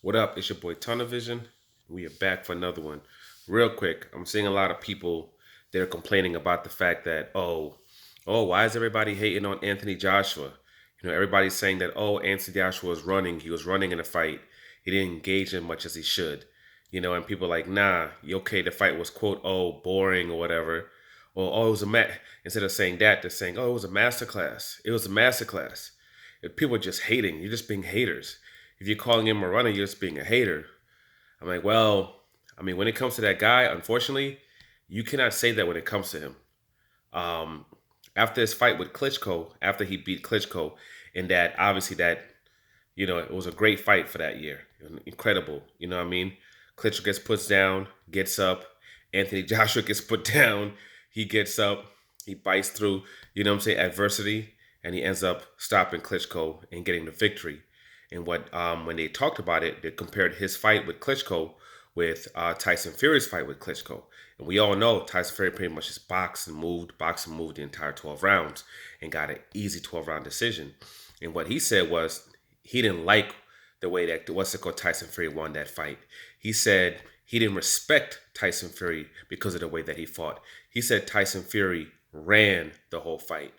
What up? It's your boy Tunnel Vision. We are back for another one. Real quick, I'm seeing a lot of people that are complaining about the fact that, why is everybody hating on Anthony Joshua? Everybody's saying that, Anthony Joshua was running. He was running in a fight. He didn't engage in much as he should. And people are like, nah, okay, the fight was, quote, boring or whatever. Or, it was instead of saying that, they're saying, it was a masterclass. It was a masterclass. If people are just hating, you're just being haters. If you're calling him a runner, you're just being a hater. I'm like, when it comes to that guy, unfortunately, you cannot say that when it comes to him. Um, After his fight with Klitschko, after he beat Klitschko, and that obviously it was a great fight for that year. Incredible. You know what I mean? Klitschko gets put down, gets up. Anthony Joshua gets put down. He gets up. He bites through, adversity, and he ends up stopping Klitschko and getting the victory. And when they talked about it, they compared his fight with Klitschko with Tyson Fury's fight with Klitschko. And we all know Tyson Fury pretty much just boxed and moved the entire 12 rounds and got an easy 12-round decision. And what he said was he didn't like the way that Tyson Fury won that fight. He said he didn't respect Tyson Fury because of the way that he fought. He said Tyson Fury ran the whole fight.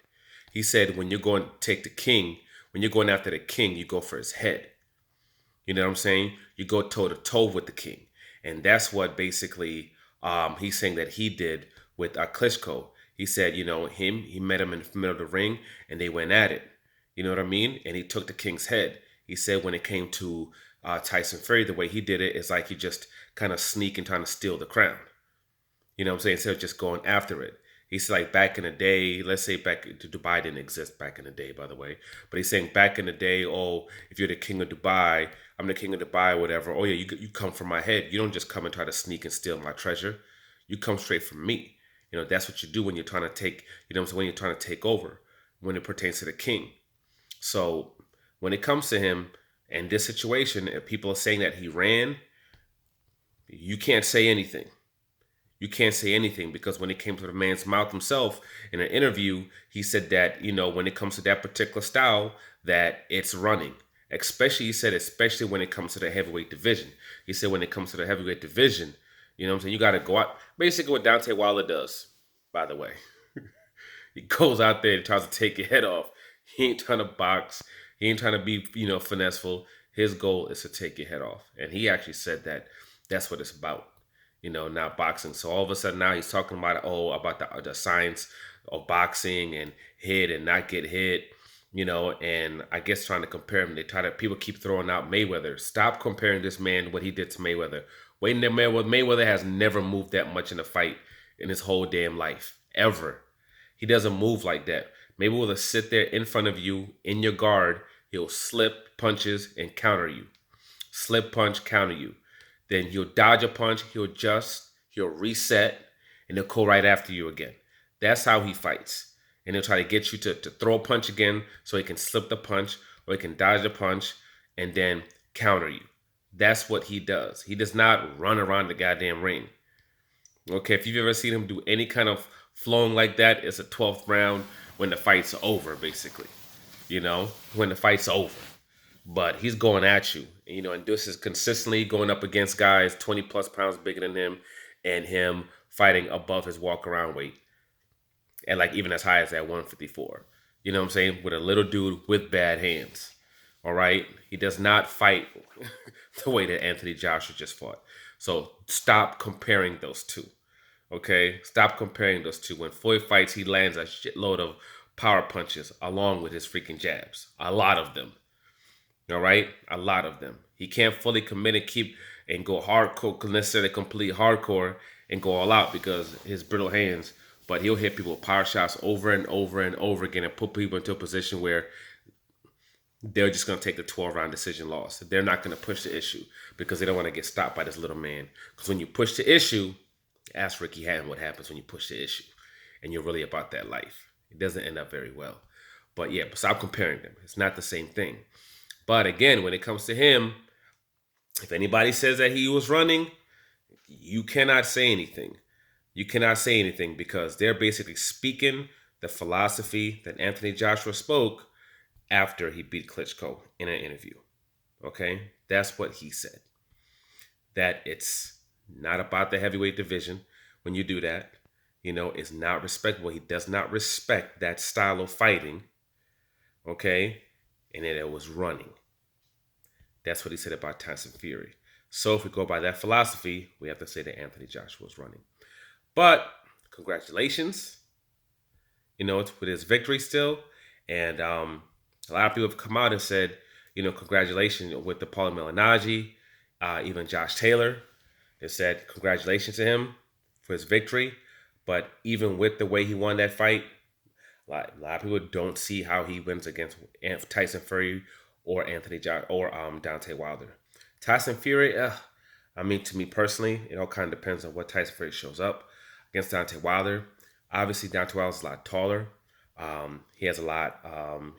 He said when you're going to take the king, when you're going after the king, you go for his head. You know what I'm saying? You go toe to toe with the king. And that's what basically he's saying that he did with Klitschko. He said, he met him in the middle of the ring and they went at it. You know what I mean? And he took the king's head. He said when it came to Tyson Fury, the way he did it is like he just kind of sneak and trying to steal the crown. You know what I'm saying? Instead of just going after it. He's like back in the day, let's say back to Dubai didn't exist back in the day, by the way. But he's saying back in the day, if you're the king of Dubai, I'm the king of Dubai, or whatever. Oh yeah, you come from my head. You don't just come and try to sneak and steal my treasure. You come straight from me. That's what you do when you're trying to take, when you're trying to take over, when it pertains to the king. So when it comes to him and this situation, if people are saying that he ran, you can't say anything. You can't say anything because when it came to the man's mouth himself in an interview, he said that, when it comes to that particular style, that it's running. He said, especially when it comes to the heavyweight division. He said, when it comes to the heavyweight division, you got to go out. Basically what Dante Wilder does, by the way. He goes out there and tries to take your head off. He ain't trying to box. He ain't trying to be, finesseful. His goal is to take your head off. And he actually said that that's what it's about. Not boxing. So all of a sudden now he's talking about about the science of boxing and hit and not get hit, and I guess trying to compare him. People keep throwing out Mayweather. Stop comparing this man, what he did to Mayweather. Mayweather has never moved that much in a fight in his whole damn life, ever. He doesn't move like that. Mayweather will sit there in front of you in your guard. He'll slip punches and counter you. Slip punch, counter you. Then he'll dodge a punch, he'll adjust, he'll reset, and he'll go right after you again. That's how he fights. And he'll try to get you to throw a punch again so he can slip the punch or he can dodge the punch and then counter you. That's what he does. He does not run around the goddamn ring. Okay, if you've ever seen him do any kind of flowing like that, it's a 12th round when the fight's over, basically. When the fight's over. But he's going at you, and this is consistently going up against guys 20 plus pounds bigger than him and him fighting above his walk around weight. And like even as high as that 154. You know what I'm saying? With a little dude with bad hands. All right? He does not fight the way that Anthony Joshua just fought. So stop comparing those two. Okay? Stop comparing those two. When Floyd fights, he lands a shitload of power punches along with his freaking jabs. A lot of them. All right, a lot of them. He can't fully commit and keep and go hardcore, necessarily complete hardcore and go all out because his brittle hands. But he'll hit people with power shots over and over and over again and put people into a position where they're just going to take the 12-round decision loss. They're not going to push the issue because they don't want to get stopped by this little man. Because when you push the issue, ask Ricky Hatton what happens when you push the issue. And you're really about that life. It doesn't end up very well. But yeah, stop comparing them. It's not the same thing. But again, when it comes to him, if anybody says that he was running, you cannot say anything. You cannot say anything because they're basically speaking the philosophy that Anthony Joshua spoke after he beat Klitschko in an interview. Okay, that's what he said. That it's not about the heavyweight division when you do that. It's not respectable. He does not respect that style of fighting. Okay, and then it was running. That's what he said about Tyson Fury. So if we go by that philosophy, we have to say that Anthony Joshua was running. But congratulations, with his victory still. And a lot of people have come out and said, congratulations with the Paulie Malignaggi, even Josh Taylor. They said congratulations to him for his victory. But even with the way he won that fight, a lot of people don't see how he wins against Tyson Fury or Deontay Wilder. Tyson Fury, to me personally, it all kind of depends on what Tyson Fury shows up against Deontay Wilder. Obviously, Deontay Wilder's a lot taller. He has a lot.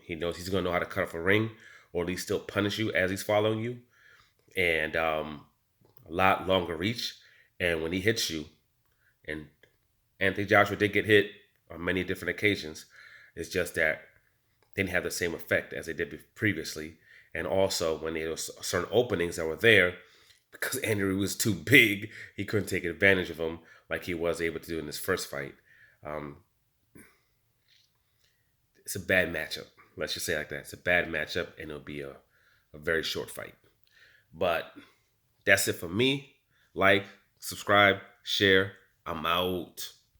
He knows he's going to know how to cut off a ring, or at least still punish you as he's following you, and a lot longer reach. And when he hits you, and Anthony Joshua did get hit on many different occasions, it's just that they didn't have the same effect as they did previously. And also, when there were certain openings that were there, because Andy Ruiz was too big, he couldn't take advantage of them like he was able to do in his first fight. Um, it's a bad matchup. Let's just say it like that. It's a bad matchup, and it'll be a very short fight. But that's it for me. Like, subscribe, share. I'm out.